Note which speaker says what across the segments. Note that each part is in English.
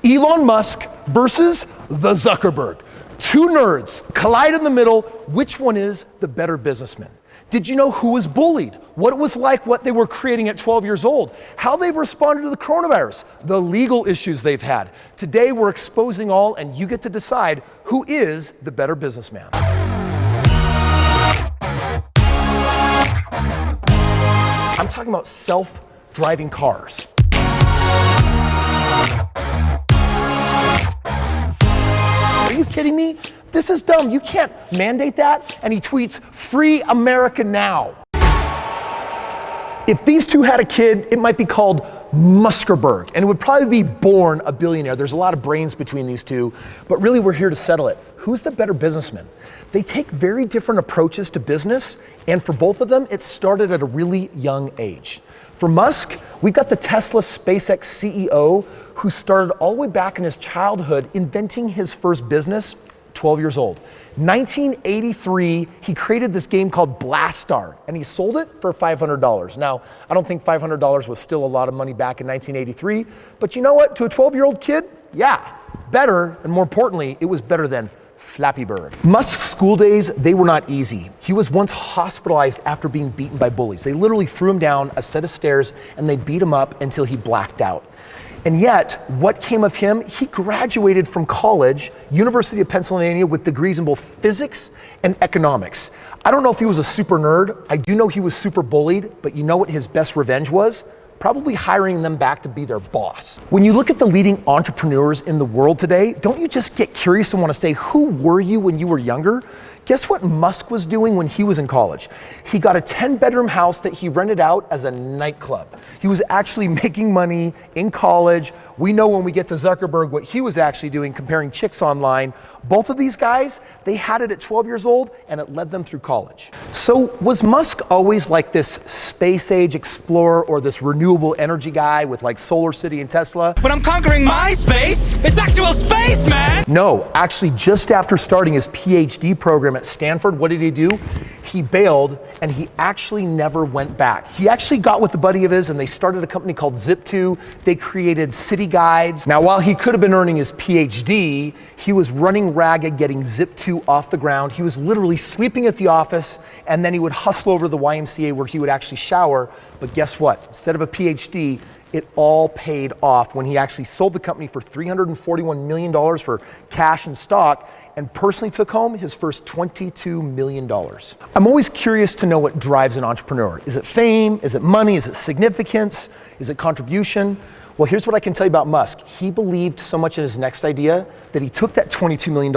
Speaker 1: Elon Musk versus the Zuckerberg. Two nerds collide in the middle. Which one is the better businessman? Did you know who was bullied? What it was like, what they were creating at 12 years old, how they've responded to the coronavirus, the legal issues they've had. Today we're exposing all, and you get to decide who is the better businessman. I'm talking about self-driving cars. Are you kidding me? This is dumb. You can't mandate that. And he tweets, "Free America now." If these two had a kid, it might be called Muskerberg, and it would probably be born a billionaire. There's a lot of brains between these two, but really we're here to settle it. Who's the better businessman? They take very different approaches to business, and for both of them, it started at a really young age. For Musk, we've got the Tesla SpaceX CEO who started all the way back in his childhood inventing his first business, 12 years old. 1983, he created this game called Blastar, and he sold it for $500. Now, I don't think $500 was still a lot of money back in 1983, but you know what? To a 12-year-old kid, yeah, better, and more importantly, it was better than Flappy Bird. Musk's school days, they were not easy. He was once hospitalized after being beaten by bullies. They literally threw him down a set of stairs and they beat him up until he blacked out. And yet, what came of him? He graduated from college, University of Pennsylvania, with degrees in both physics and economics. I don't know if he was a super nerd. I do know he was super bullied, but you know what his best revenge was? Probably hiring them back to be their boss. When you look at the leading entrepreneurs in the world today, don't you just get curious and want to say, who were you when you were younger? Guess what Musk was doing when he was in college? He got a 10-bedroom house that he rented out as a nightclub. He was actually making money in college. We know when we get to Zuckerberg what he was actually doing, comparing chicks online. Both of these guys, they had it at 12 years old, and it led them through college. So was Musk always like this space age explorer or this renewable energy guy with like Solar City and Tesla?
Speaker 2: But I'm conquering my space. It's actual space, man.
Speaker 1: No, actually just after starting his PhD program at Stanford, what did he do? He bailed and he actually never went back. He actually got with a buddy of his and they started a company called Zip2. They created city guides. Now, while he could have been earning his PhD, he was running ragged getting Zip2 off the ground. He was literally sleeping at the office and then he would hustle over to the YMCA where he would actually shower. But guess what? Instead of a PhD, it all paid off when he actually sold the company for $341 million for cash and stock and personally took home his first $22 million. I'm always curious to know what drives an entrepreneur. Is it fame? Is it money? Is it significance? Is it contribution? Well, here's what I can tell you about Musk. He believed so much in his next idea that he took that $22 million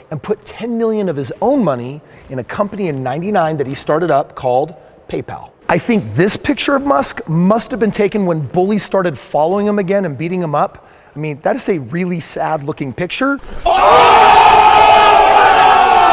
Speaker 1: and put $10 million of his own money in a company in '99 that he started up called PayPal. I think this picture of Musk must have been taken when bullies started following him again and beating him up. I mean, that is a really sad looking picture.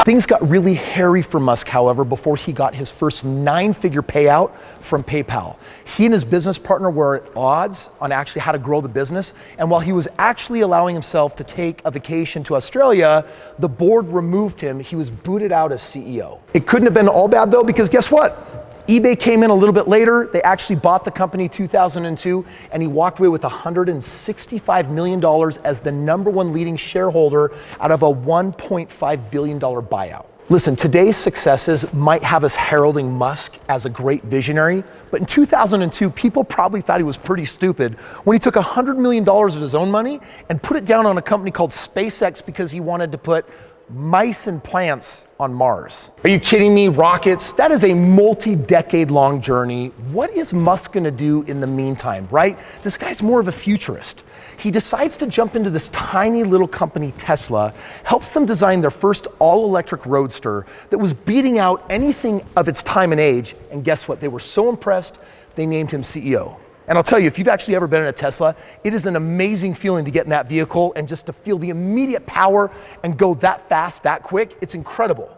Speaker 1: Things got really hairy for Musk, however, before he got his first 9-figure payout from PayPal. He and his business partner were at odds on actually how to grow the business. And while he was actually allowing himself to take a vacation to Australia, the board removed him. He was booted out as CEO. It couldn't have been all bad though, because guess what? eBay came in a little bit later. They actually bought the company 2002, and he walked away with $165 million as the #1 leading shareholder out of a $1.5 billion buyout. Listen, today's successes might have us heralding Musk as a great visionary, but in 2002, people probably thought he was pretty stupid when he took $100 million of his own money and put it down on a company called SpaceX because he wanted to put mice and plants on Mars. Are you kidding me? Rockets? That is a multi-decade long journey. What is Musk gonna do in the meantime, right? This guy's more of a futurist. He decides to jump into this tiny little company, Tesla, helps them design their first all-electric roadster that was beating out anything of its time and age. And guess what? They were so impressed, they named him CEO. And I'll tell you, if you've actually ever been in a Tesla, it is an amazing feeling to get in that vehicle and just to feel the immediate power and go that fast, that quick. It's incredible.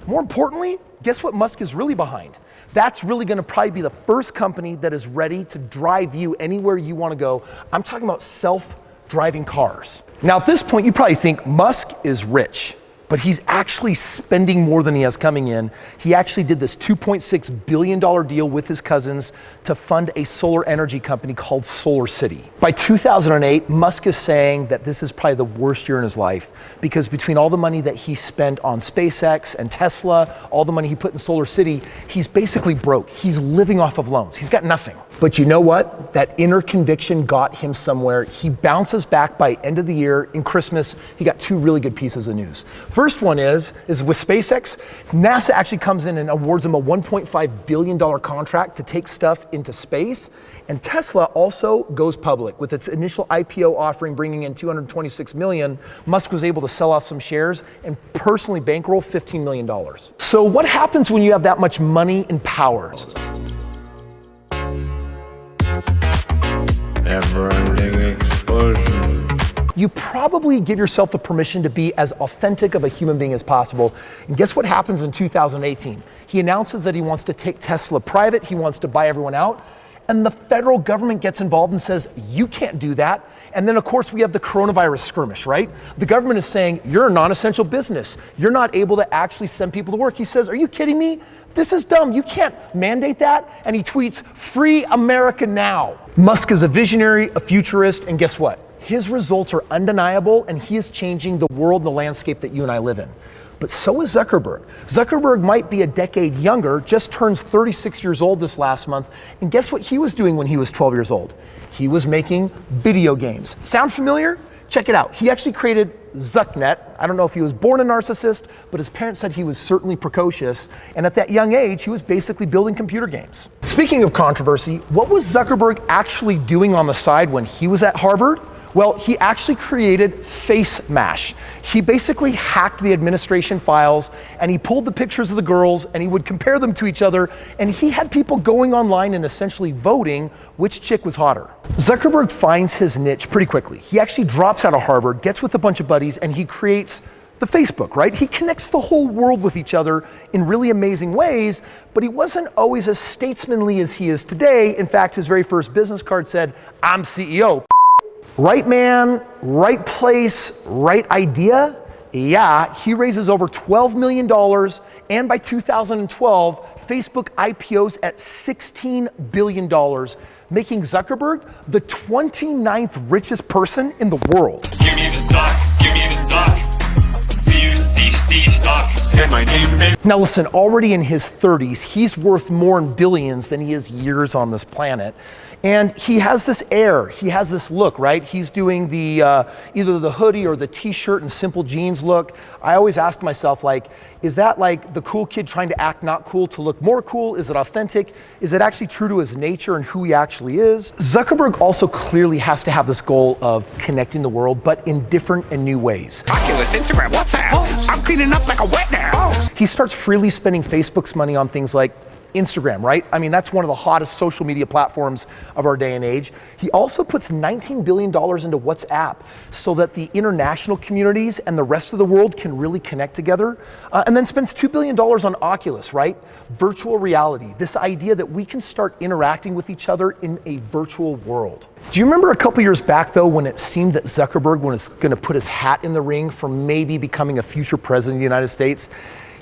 Speaker 1: More importantly, guess what Musk is really behind? That's really gonna probably be the first company that is ready to drive you anywhere you wanna go. I'm talking about self-driving cars. Now at this point, you probably think Musk is rich. but he's actually spending more than he has coming in. He actually did this $2.6 billion deal with his cousins to fund a solar energy company called Solar City. By 2008, Musk is saying that this is probably the worst year in his life, because between all the money that he spent on SpaceX and Tesla, all the money he put in Solar City, he's basically broke. He's living off of loans. He's got nothing. But you know what? That inner conviction got him somewhere. He bounces back by end of the year. In Christmas, he got two really good pieces of news. First one is with SpaceX, NASA actually comes in and awards him a $1.5 billion contract to take stuff into space. And Tesla also goes public with its initial IPO offering bringing in $226 million. Musk was able to sell off some shares and personally bankroll $15 million. So what happens when you have that much money and power?
Speaker 3: Never-ending explosion.
Speaker 1: You probably give yourself the permission to be as authentic of a human being as possible. And guess what happens in 2018? He announces that he wants to take Tesla private. He wants to buy everyone out. And the federal government gets involved and says, you can't do that. And then, of course, we have the coronavirus skirmish, right? The government is saying, you're a non-essential business. You're not able to actually send people to work. He says, are you kidding me? This is dumb. You can't mandate that. And he tweets, free America now. Musk is a visionary, a futurist, and guess what? His results are undeniable, and he is changing the world and the landscape that you and I live in. But so is Zuckerberg. Zuckerberg might be a decade younger, just turns 36 years old this last month. And guess what he was doing when he was 12 years old? He was making video games. Sound familiar? Check it out. He actually created Zucknet. I don't know if he was born a narcissist, but his parents said he was certainly precocious. And at that young age, he was basically building computer games. Speaking of controversy, what was Zuckerberg actually doing on the side when he was at Harvard? Well, he actually created Face Mash. He basically hacked the administration files and he pulled the pictures of the girls and he would compare them to each other, and he had people going online and essentially voting which chick was hotter. Zuckerberg finds his niche pretty quickly. He actually drops out of Harvard, gets with a bunch of buddies, and he creates the Facebook, right? He connects the whole world with each other in really amazing ways, but he wasn't always as statesmanly as he is today. In fact, his very first business card said, I'm CEO. Right man, right place, right idea? Yeah, he raises over $12 million, and by 2012, Facebook IPOs at $16 billion, making Zuckerberg the 29th richest person in the world.
Speaker 2: Give me the sock, give me the sock. See, stock. Say my name.
Speaker 1: Now listen, already in his 30s, he's worth more in billions than he is years on this planet. And he has this air, he has this look, right? He's doing the either the hoodie or the t-shirt and simple jeans look. I always ask myself, like, is that like the cool kid trying to act not cool to look more cool? Is it authentic? Is it actually true to his nature and who he actually is? Zuckerberg also clearly has to have this goal of connecting the world, but in different and new ways.
Speaker 2: Oculus, Instagram, WhatsApp. I'm cleaning up like a wet now.
Speaker 1: He starts freely spending Facebook's money on things like Instagram, right? I mean, that's one of the hottest social media platforms of our day and age. He also puts $19 billion into WhatsApp so that the international communities and the rest of the world can really connect together. And then spends $2 billion on Oculus, right? Virtual reality, this idea that we can start interacting with each other in a virtual world. Do you remember a couple years back though, when it seemed that Zuckerberg was going to put his hat in the ring for maybe becoming a future president of the United States?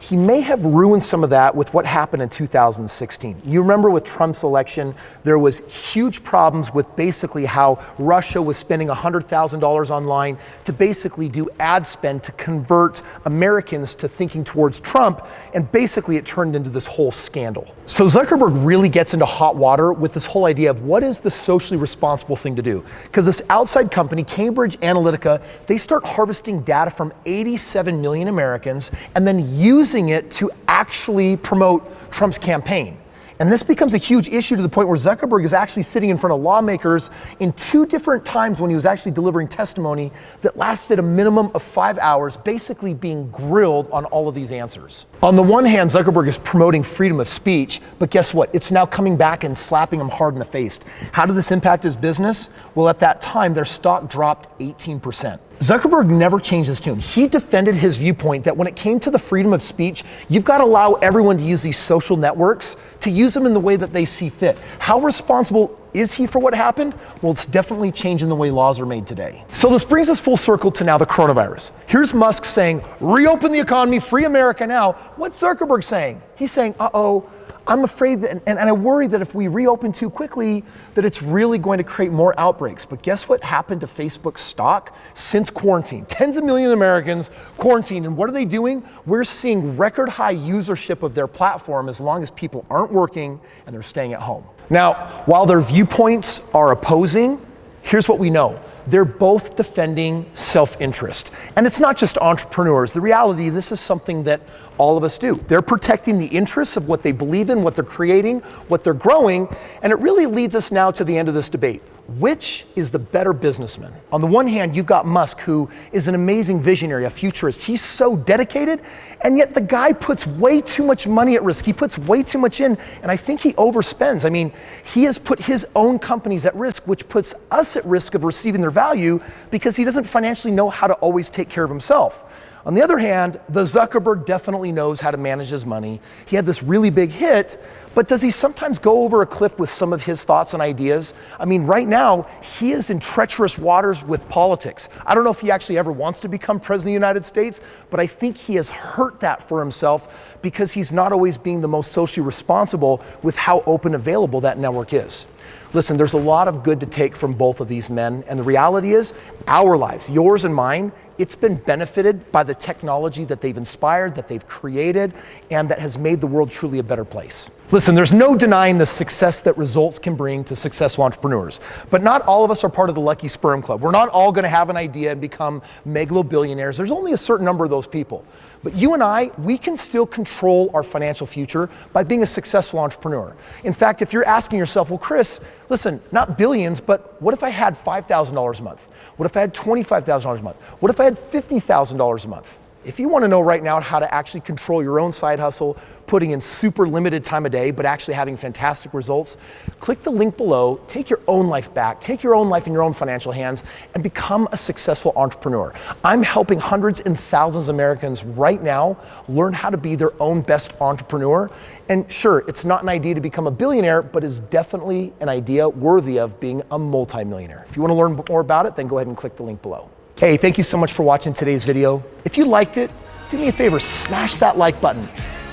Speaker 1: He may have ruined some of that with what happened in 2016. You remember with Trump's election, there was huge problems with basically how Russia was spending $100,000 online to basically do ad spend to convert Americans to thinking towards Trump, and basically it turned into this whole scandal. So Zuckerberg really gets into hot water with this whole idea of what is the socially responsible thing to do? Because this outside company, Cambridge Analytica, they start harvesting data from 87 million Americans and then using it to actually promote Trump's campaign. And this becomes a huge issue to the point where Zuckerberg is actually sitting in front of lawmakers in 2 different times when he was actually delivering testimony that lasted a minimum of 5 hours, basically being grilled on all of these answers. On the one hand, Zuckerberg is promoting freedom of speech, but guess what? It's now coming back and slapping him hard in the face. How did this impact his business? Well, at that time, their stock dropped 18%. Zuckerberg never changed his tune. He defended his viewpoint that when it came to the freedom of speech, you've got to allow everyone to use these social networks to use them in the way that they see fit. How responsible is he for what happened? Well, it's definitely changing the way laws are made today. So this brings us full circle to now the coronavirus. Here's Musk saying, reopen the economy, free America now. What's Zuckerberg saying? He's saying, uh-oh, I'm afraid that, and I worry that if we reopen too quickly, that it's really going to create more outbreaks. But guess what happened to Facebook's stock since quarantine? Tens of millions of Americans quarantined, and what are they doing? We're seeing record high usership of their platform as long as people aren't working and they're staying at home. Now, while their viewpoints are opposing, here's what we know. They're both defending self-interest. And it's not just entrepreneurs. The reality, this is something that all of us do. They're protecting the interests of what they believe in, what they're creating, what they're growing, and it really leads us now to the end of this debate. Which is the better businessman? On the one hand, you've got Musk, who is an amazing visionary, a futurist. He's so dedicated, and yet the guy puts way too much money at risk. He puts way too much in, and I think he overspends. I mean, he has put his own companies at risk, which puts us at risk of receiving their value because he doesn't financially know how to always take care of himself. On the other hand, the Zuckerberg definitely knows how to manage his money. He had this really big hit, but does he sometimes go over a cliff with some of his thoughts and ideas? I mean, right now, he is in treacherous waters with politics. I don't know if he actually ever wants to become president of the United States, but I think he has hurt that for himself because he's not always being the most socially responsible with how open available that network is. Listen, there's a lot of good to take from both of these men, and the reality is, our lives, yours and mine, it's been benefited by the technology that they've inspired, that they've created, and that has made the world truly a better place. Listen, there's no denying the success that results can bring to successful entrepreneurs, but not all of us are part of the lucky sperm club. We're not all gonna have an idea and become megalo-billionaires. There's only a certain number of those people. But you and I, we can still control our financial future by being a successful entrepreneur. In fact, if you're asking yourself, well, Kris, listen, not billions, but what if I had $5,000 a month? What if I had $25,000 a month? What if I had $50,000 a month? If you want to know right now how to actually control your own side hustle, putting in super limited time a day, but actually having fantastic results, click the link below, take your own life back, take your own life in your own financial hands, and become a successful entrepreneur. I'm helping hundreds and thousands of Americans right now learn how to be their own best entrepreneur. And sure, it's not an idea to become a billionaire, but is definitely an idea worthy of being a multimillionaire. If you want to learn more about it, then go ahead and click the link below. Hey, thank you so much for watching today's video. If you liked it, do me a favor, smash that like button.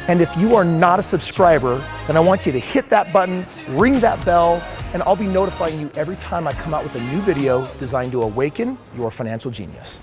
Speaker 1: And if you are not a subscriber, then I want you to hit that button, ring that bell, and I'll be notifying you every time I come out with a new video designed to awaken your financial genius.